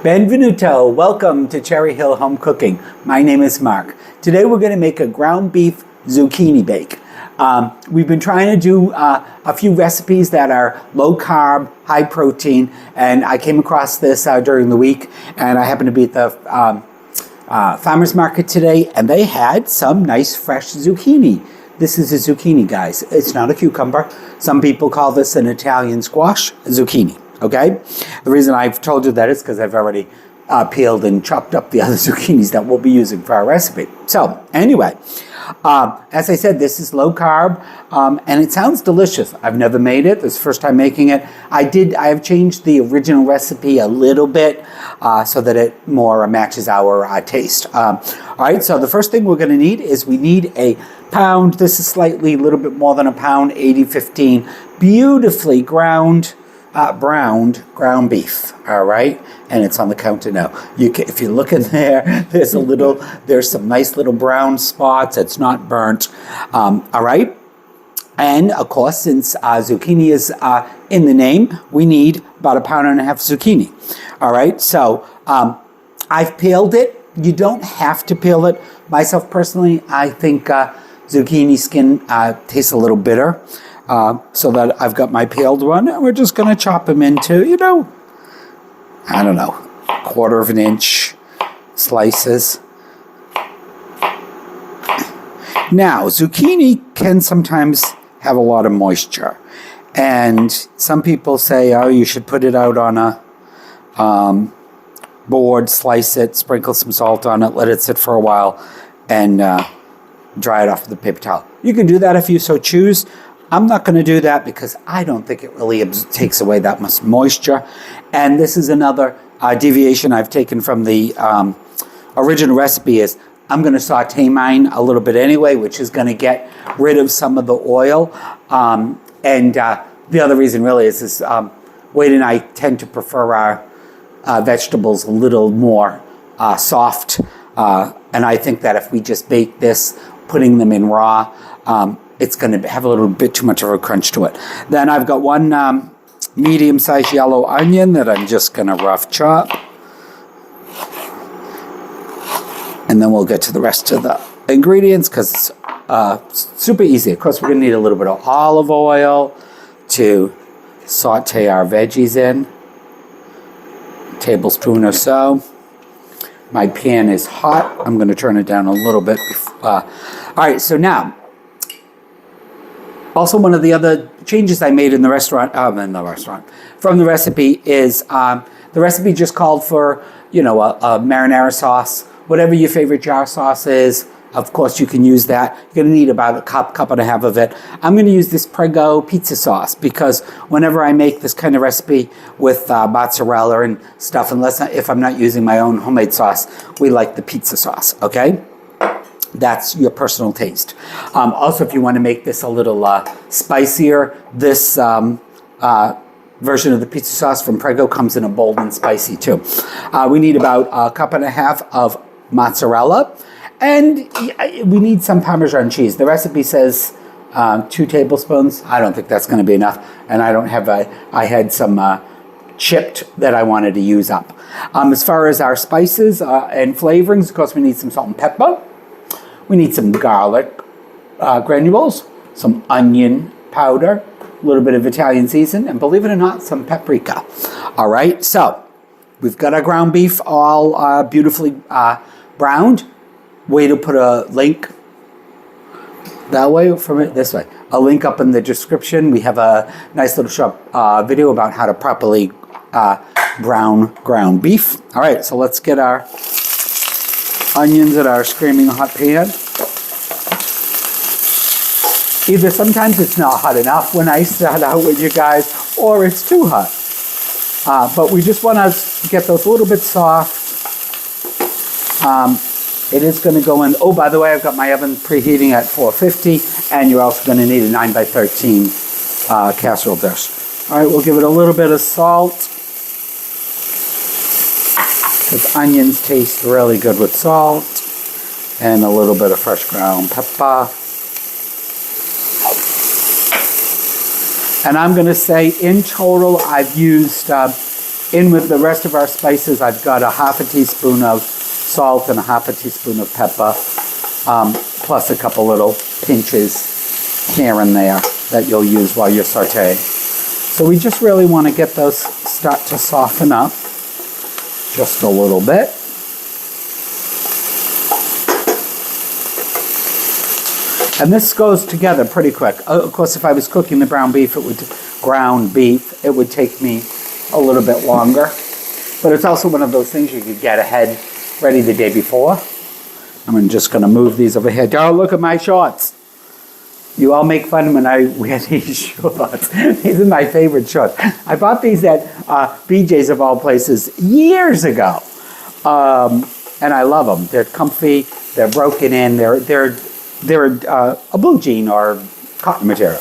Benvenuto, welcome to Cherry Hill Home Cooking. My name is Mark. Today we're going to make a ground beef zucchini bake. We've been trying to do a few recipes that are low carb, high protein, and I came across this during the week, and I happened to be at the farmer's market today, and they had some nice fresh zucchini. This is a zucchini, guys. It's not a cucumber. Some people call this an Italian squash zucchini. Okay? The reason I've told you that is because I've already peeled and chopped up the other zucchinis that we'll be using for our recipe. So, anyway, as I said, this is low carb, and it sounds delicious. I've never made it. This is the first time making it. I have changed the original recipe a little bit so that it more matches our taste. All right, so the first thing we're going to need is we need a pound. This is slightly a little bit more than a pound, 80-15, beautifully browned ground beef, all right? And it's on the counter now. If you look in there, there's some nice little brown spots. It's not burnt, all right? And of course, since zucchini is in the name, we need about 1.5 pounds zucchini, all right? So I've peeled it. You don't have to peel it. Myself personally, I think zucchini skin tastes a little bitter. So that I've got my peeled one, and we're just going to chop them into, I don't know, 1/4 inch slices. Now, zucchini can sometimes have a lot of moisture, and some people say, oh, you should put it out on a board, slice it, sprinkle some salt on it, let it sit for a while, and dry it off with a paper towel. You can do that if you so choose. I'm not going to do that because I don't think it really takes away that much moisture. And this is another deviation I've taken from the original recipe is I'm going to saute mine a little bit anyway, which is going to get rid of some of the oil. And the other reason really is Wade and I tend to prefer our vegetables a little more soft. And I think that if we just bake this, putting them in raw, it's going to have a little bit too much of a crunch to it. Then I've got one medium-sized yellow onion that I'm just going to rough chop. And then we'll get to the rest of the ingredients because it's super easy. Of course, we're going to need a little bit of olive oil to saute our veggies in. A tablespoon or so. My pan is hot. I'm going to turn it down a little bit. All right, so now, also, one of the other changes I made from the recipe is the recipe just called for, a marinara sauce, whatever your favorite jar sauce is. Of course, you can use that. You're going to need about a cup and a half of it. I'm going to use this Prego Pizza Sauce because whenever I make this kind of recipe with mozzarella and stuff, if I'm not using my own homemade sauce, we like the pizza sauce, okay? That's your personal taste. Also, if you want to make this a little spicier, this version of the pizza sauce from Prego comes in a bold and spicy too. We need about 1.5 cups of mozzarella, and we need some Parmesan cheese. The recipe says 2 tablespoons. I don't think that's going to be enough, and I don't have I had some chipped that I wanted to use up. As far as our spices and flavorings, of course, we need some salt and pepper. We need some garlic granules, some onion powder, a little bit of Italian season, and believe it or not, some paprika. All right, so we've got our ground beef all beautifully browned. Way to put a link that way from it, this way. A link up in the description. We have a nice little short video about how to properly brown ground beef. All right, so let's get our onions in our screaming hot pan. Either sometimes it's not hot enough when I start out with you guys, or it's too hot. But we just want to get those a little bit soft. It is going to go in. Oh, by the way, I've got my oven preheating at 450, and you're also going to need a 9x13 casserole dish. All right, we'll give it a little bit of salt, because onions taste really good with salt, and a little bit of fresh ground pepper. And I'm going to say in total I've used in with the rest of our spices, I've got a half a teaspoon of salt and a half a teaspoon of pepper, plus a couple little pinches here and there that you'll use while you're sauteing. So we just really want to get those start to soften up just a little bit. And this goes together pretty quick. Of course, if I was cooking the ground beef, it would take me a little bit longer. But it's also one of those things you could get ahead ready the day before. I'm just going to move these over here. Don't look at my shorts. You all make fun when I wear these shorts. These are my favorite shorts. I bought these at BJ's of all places years ago. And I love them. They're comfy. They're broken in. They're a blue jean or cotton material.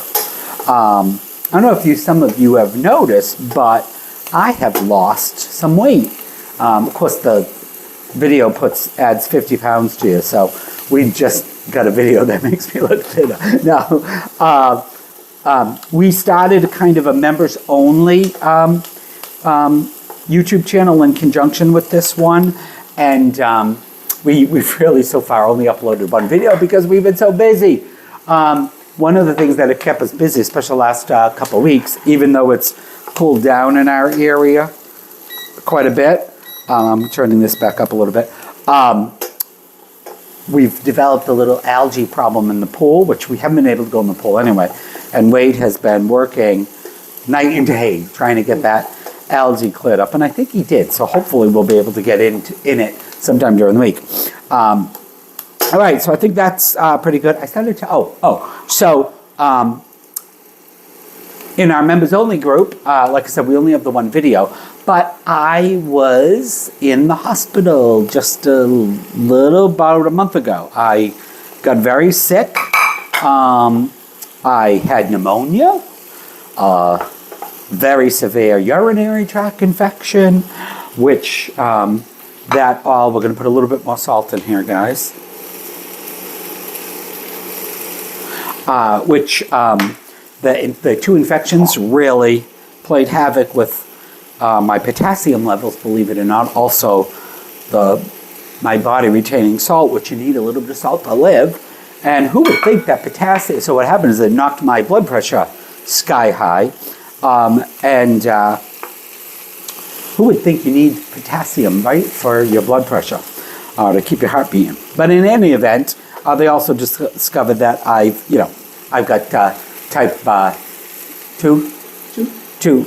I don't know if some of you have noticed, but I have lost some weight. Of course, the video adds 50 pounds to you, so we just got a video that makes me look thinner. No, we started kind of a members-only YouTube channel in conjunction with this one, and we've really so far only uploaded one video because we've been so busy. One of the things that have kept us busy, especially the last couple of weeks, even though it's cooled down in our area quite a bit, I'm turning this back up a little bit, we've developed a little algae problem in the pool, which we haven't been able to go in the pool anyway. And Wade has been working night and day trying to get that algae cleared up, and I think he did. So hopefully we'll be able to get in it sometime during the week. All right, so I think that's pretty good. I started to, so in our members only group, like I said, we only have the one video, but I was in the hospital just about a month ago. I got very sick. I had pneumonia, very severe urinary tract infection, which we're going to put a little bit more salt in here, guys. The two infections really played havoc with my potassium levels, believe it or not. Also, my body retaining salt, which you need a little bit of salt to live. And who would think that potassium? So what happened is it knocked my blood pressure sky high. Who would think you need potassium, right, for your blood pressure to keep your heart beating? But in any event, they also discovered that I've got type 2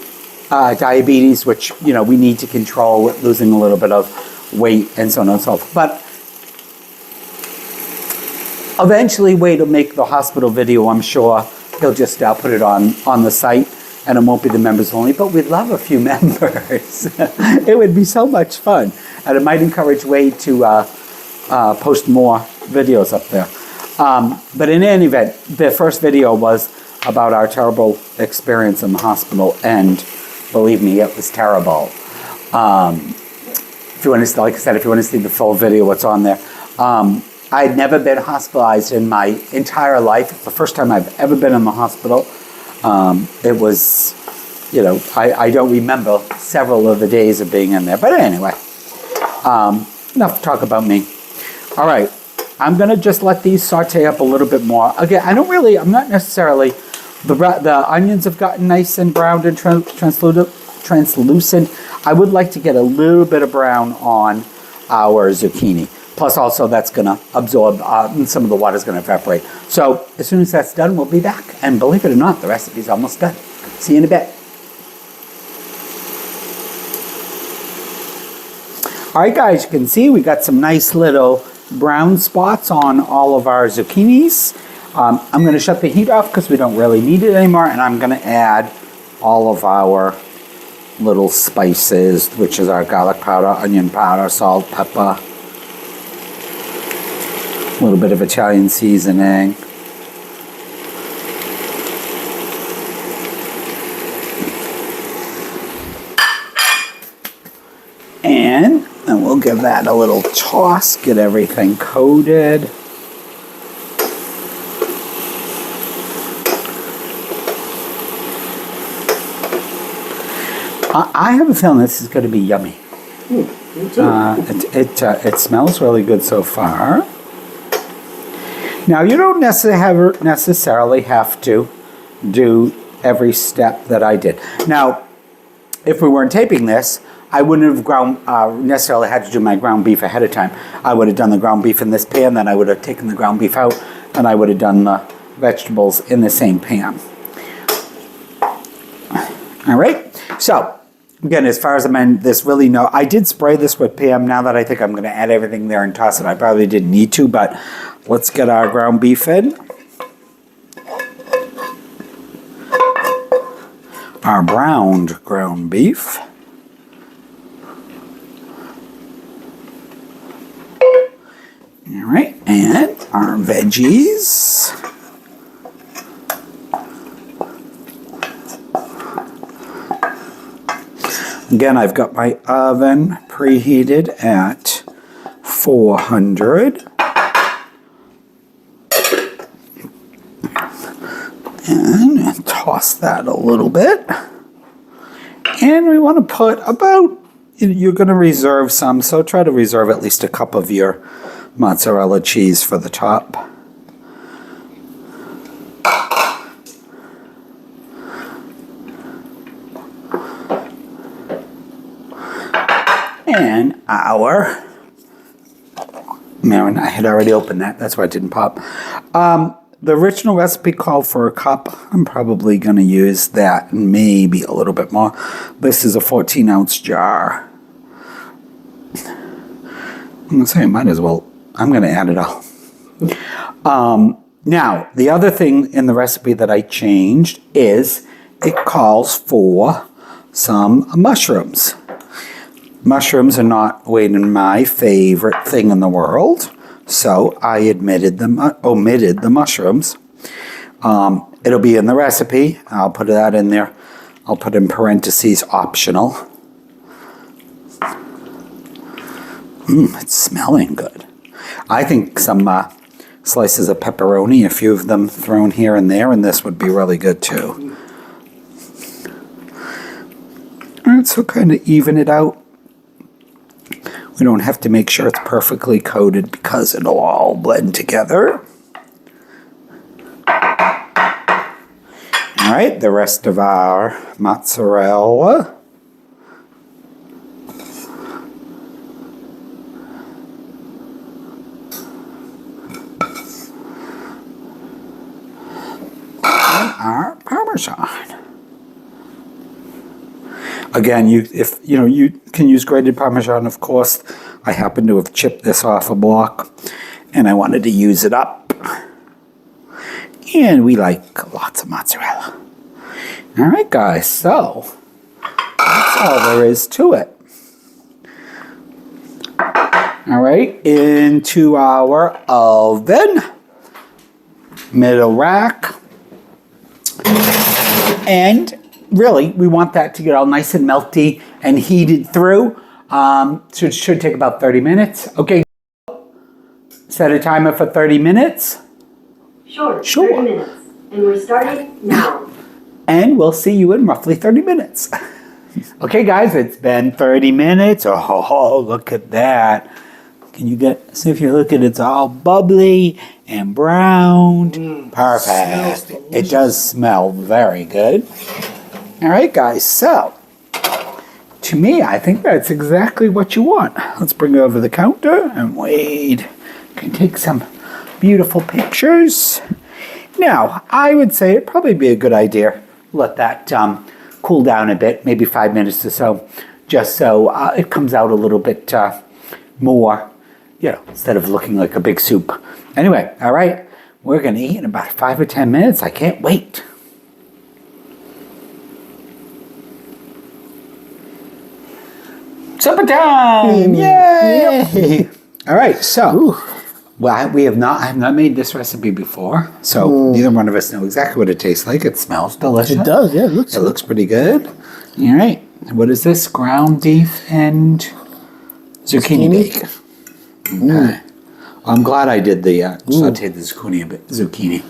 diabetes, which we need to control with losing a little bit of weight and so on and so forth. But eventually Wade will make the hospital video, I'm sure. He'll just put it on the site, and it won't be the members only, but we'd love a few members. It would be so much fun, and it might encourage Wade to post more videos up there. But in any event, the first video was about our terrible experience in the hospital, and believe me, it was terrible. If you want to, like I said, if you want to see the full video, what's on there. I had never been hospitalized in my entire life. It's the first time I've ever been in the hospital. It was, I don't remember several of the days of being in there. But anyway, enough talk about me. All right, I'm going to just let these saute up a little bit more. Again, I'm not necessarily, the onions have gotten nice and browned and translucent. I would like to get a little bit of brown on our zucchini. Plus also that's going to absorb, some of the water is going to evaporate. So as soon as that's done, we'll be back. And believe it or not, the recipe's almost done. See you in a bit. All right, guys, you can see we got some nice little brown spots on all of our zucchinis. I'm going to shut the heat off because we don't really need it anymore. And I'm going to add all of our little spices, which is our garlic powder, onion powder, salt, pepper. A little bit of Italian seasoning. And we'll give that a little toss, get everything coated. I have a feeling this is going to be yummy. Me too. It smells really good so far. Now, you don't necessarily have to do every step that I did. Now, if we weren't taping this, I wouldn't have necessarily had to do my ground beef ahead of time. I would have done the ground beef in this pan, then I would have taken the ground beef out, and I would have done the vegetables in the same pan. All right, so again, as far as this really I did spray this with Pam. Now that I think I'm going to add everything there and toss it, I probably didn't need to, but let's get our ground beef in. Our browned ground beef. All right, and our veggies. Again, I've got my oven preheated at 400. And toss that a little bit. And we want to put about, you're going to reserve some, so try to reserve at least a cup of your mozzarella cheese for the top. And our marinara, I had already opened that, that's why it didn't pop. The original recipe called for a cup. I'm probably going to use that, maybe a little bit more. This is a 14-ounce jar. I'm going to say I might as well. I'm going to add it all. Now, the other thing in the recipe that I changed is it calls for some mushrooms. Mushrooms are not my favorite thing in the world. So I omitted the mushrooms. It'll be in the recipe. I'll put that in there. I'll put in parentheses optional. It's smelling good. I think some slices of pepperoni, a few of them thrown here and there, and this would be really good too. All right, so kind of even it out. We don't have to make sure it's perfectly coated because it'll all blend together. All right, the rest of our mozzarella. And our Parmesan. Again, you can use grated Parmesan, of course. I happen to have chipped this off a block, and I wanted to use it up. And we like lots of mozzarella. All right, guys, so that's all there is to it. All right, into our oven, middle rack, and really, we want that to get all nice and melty and heated through. So it should take about 30 minutes. Okay, set a timer for 30 minutes. Sure. 30 minutes. And we're starting now. And we'll see you in roughly 30 minutes. Okay, guys, it's been 30 minutes. Oh, look at that. Can you see if you look at it, it's all bubbly and browned. Perfect. It does smell very good. All right, guys, so to me, I think that's exactly what you want. Let's bring it over the counter and Wade can take some beautiful pictures. Now, I would say it'd probably be a good idea. Let that cool down a bit, maybe 5 minutes or so, just so it comes out a little bit more, instead of looking like a big soup. Anyway, all right, we're going to eat in about 5 or 10 minutes. I can't wait. Supper time! Yay! Yep. All right, so I have not made this recipe before, so neither one of us know exactly what it tastes like. It smells delicious. It does, yeah. It looks pretty good. All right, what is this? Ground beef and zucchini bake. Okay. I'm glad I did the sauteed the zucchini.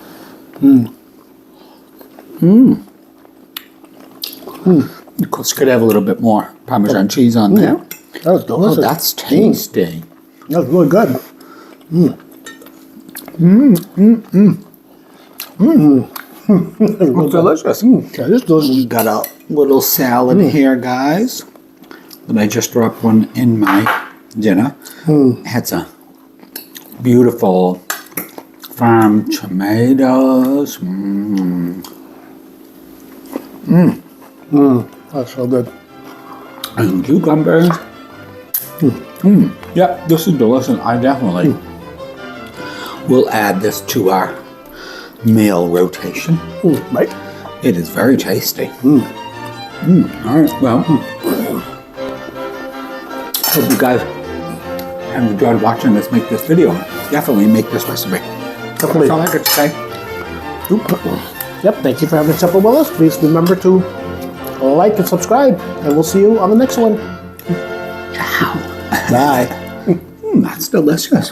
Of course, could have a little bit more Parmesan cheese on there. That was delicious. Oh, that's tasty. That was really good. It's delicious. Yeah, this delicious. We got a little salad here, guys. That I just dropped one in my dinner. Had some beautiful farm tomatoes. That's so good. And cucumbers. Yep, this is delicious. I definitely will add this to our meal rotation. Right? It is very tasty. All right, well, hope you guys have enjoyed watching us make this video. Definitely make this recipe. Definitely. That's all I could say. Yep, thank you for having supper with us. Please remember to like and subscribe, and we'll see you on the next one. Ciao. Bye. That's delicious.